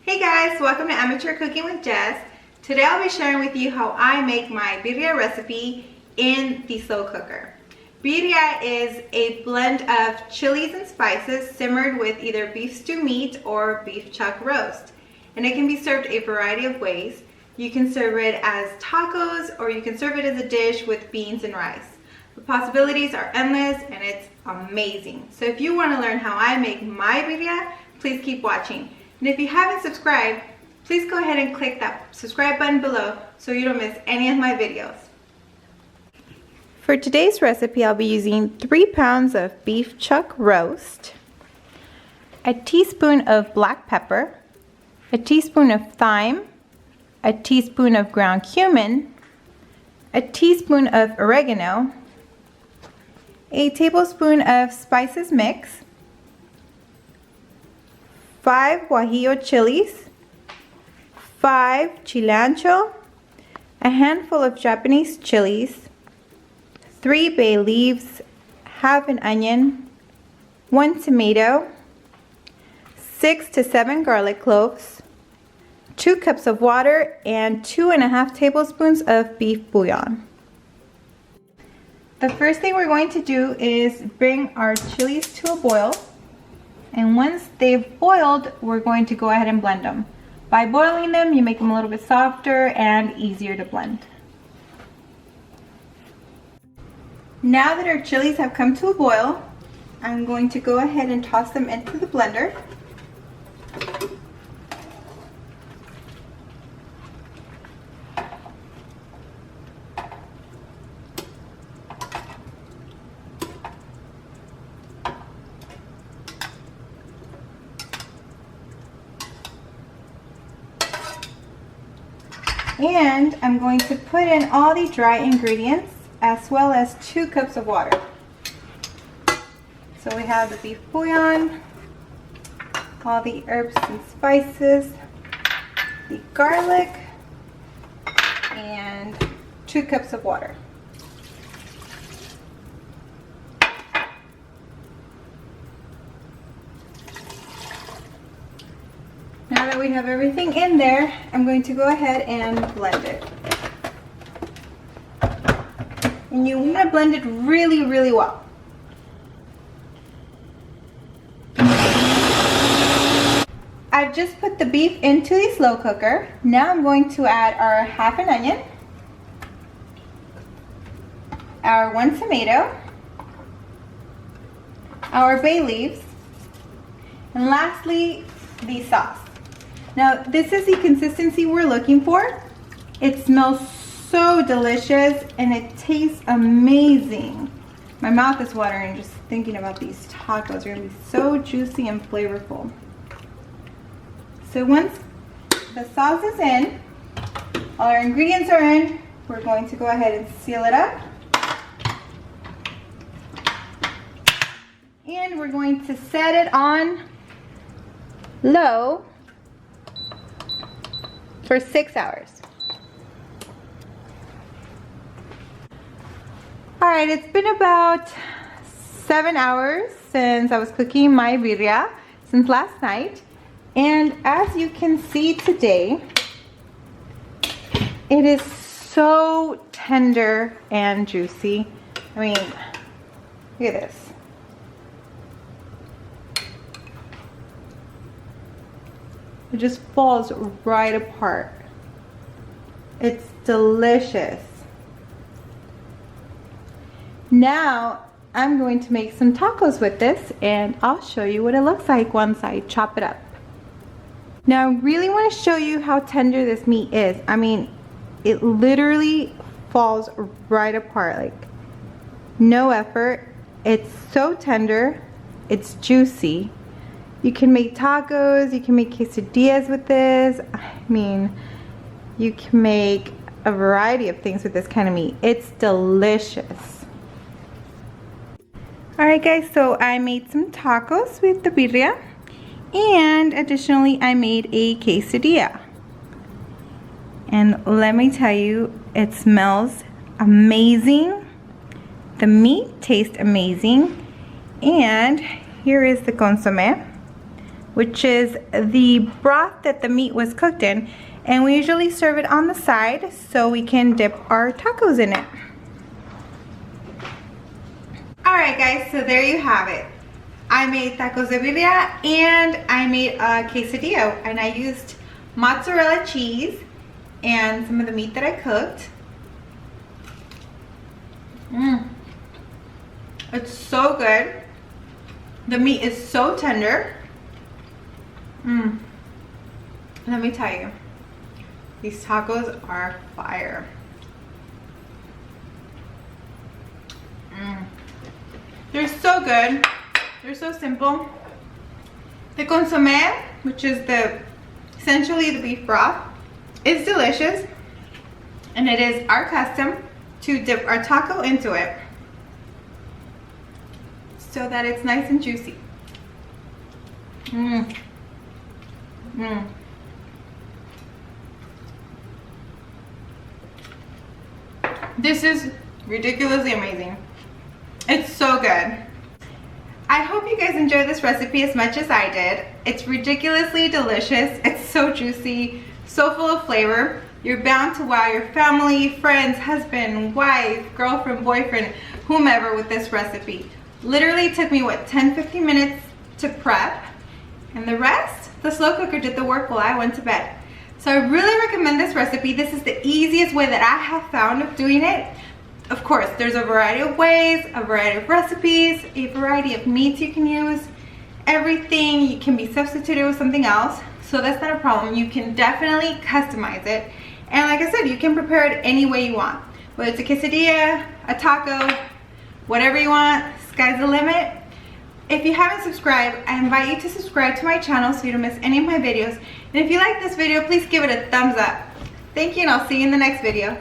Hey guys, welcome to Amateur Cooking with Jess. Today I'll be sharing with you how I make my birria recipe in the slow cooker. Birria is a blend of chilies and spices simmered with either beef stew meat or beef chuck roast. And it can be served a variety of ways. You can serve it as tacos or you can serve it as a dish with beans and rice. The possibilities are endless and it's amazing. So if you want to learn how I make my birria, please keep watching. And if you haven't subscribed, please go ahead and click that subscribe button below so you don't miss any of my videos. For today's recipe, I'll be using 3 pounds of beef chuck roast, a teaspoon of black pepper, a teaspoon of thyme, a teaspoon of ground cumin, a teaspoon of oregano, a tablespoon of spices mix, 5 guajillo chilies, 5 chile ancho, a handful of Japanese chilies, 3 bay leaves, half an onion, 1 tomato, 6 to 7 garlic cloves, 2 cups of water, and 2.5 tablespoons of beef bouillon. The first thing we're going to do is bring our chilies to a boil. And once they've boiled, we're going to go ahead and blend them. By boiling them, you make them a little bit softer and easier to blend. Now that our chilies have come to a boil, I'm going to go ahead and toss them into the blender. And I'm going to put in all the dry ingredients as well as 2 cups of water. So we have the beef bouillon, all the herbs and spices, the garlic, and 2 cups of water. Now that we have everything in there, I'm going to go ahead and blend it. And you want to blend it really, really well. I've just put the beef into the slow cooker. Now I'm going to add our half an onion, our 1 tomato, our bay leaves, and lastly, the sauce. Now, this is the consistency we're looking for. It smells so delicious and it tastes amazing. My mouth is watering just thinking about these tacos. They're gonna be so juicy and flavorful. So once the sauce is in, all our ingredients are in, we're going to go ahead and seal it up. And we're going to set it on low for 6 hours. Alright, it's been about 7 hours since I was cooking my birria, since last night. And as you can see today, it is so tender and juicy. I mean, look at this. It just falls right apart. It's delicious. Now I'm going to make some tacos with this and I'll show you what it looks like once I chop it up. Now I really want to show you how tender this meat is. I mean, it literally falls right apart, like no effort. It's so tender, it's juicy. You can make tacos, you can make quesadillas with this. I mean, you can make a variety of things with this kind of meat. It's delicious. Alright guys, so I made some tacos with the birria. And additionally, I made a quesadilla. And let me tell you, it smells amazing. The meat tastes amazing. And here is the consomme. which is the broth that the meat was cooked in. And we usually serve it on the side so we can dip our tacos in it. Alright guys, so there you have it. I made tacos de birria and I made a quesadillo, and I used mozzarella cheese and some of the meat that I cooked. It's so good. The meat is so tender. Let me tell you, these tacos are fire. They're so good. They're so simple. The Consome, which is essentially the beef broth, is delicious, and it is our custom to dip our taco into it so that it's nice and juicy. This is ridiculously amazing. It's so good. I hope you guys enjoyed this recipe as much as I did. It's ridiculously delicious. It's so juicy, so full of flavor. You're bound to wow your family, friends, husband, wife, girlfriend, boyfriend, whomever with this recipe. Literally took me, what, 10-15 minutes to prep, and the rest, the slow cooker did the work while I went to bed. So I really recommend this recipe. This is the easiest way that I have found of doing it. Of course, there's a variety of ways, a variety of recipes, a variety of meats you can use. Everything can be substituted with something else, so that's not a problem. You can definitely customize it. And like I said, you can prepare it any way you want. Whether it's a quesadilla, a taco, whatever you want, sky's the limit. If you haven't subscribed, I invite you to subscribe to my channel so you don't miss any of my videos. And if you like this video, please give it a thumbs up. Thank you, and I'll see you in the next video.